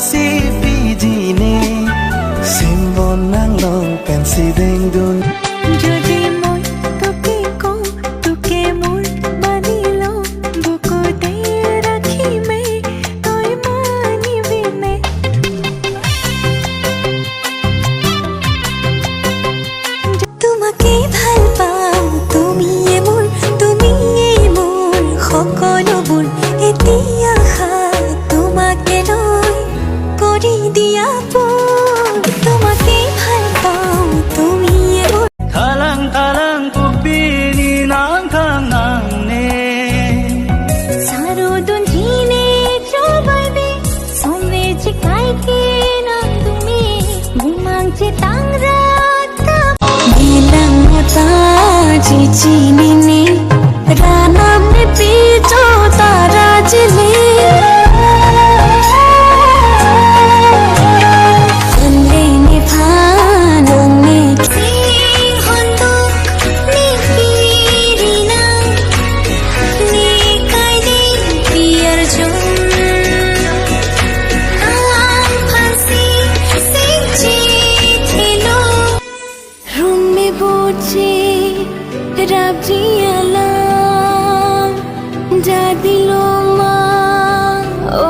si pi di ne simbon nang long pen si deng dun যদি মই তোকে কও তোকে মোর মানিলো বুকুতে রাখিমে তুই মানিবি নে তোমাকে ভাল পাও তুমি মোর সকলোবোৰ এতিয়া তোমাকে লৈ কৰি দিয়া তোমাকে ভাল পাও তুমি মোর talang talang kupini nang kang nang ne सारो दुन जीने चोबाइबे सोमे चिकाई के नाम तुम्हें बुमांग चितांग राता बिlang mata चिचिनी ने राना में पीछो तारा जले Rabialam jadilo ma o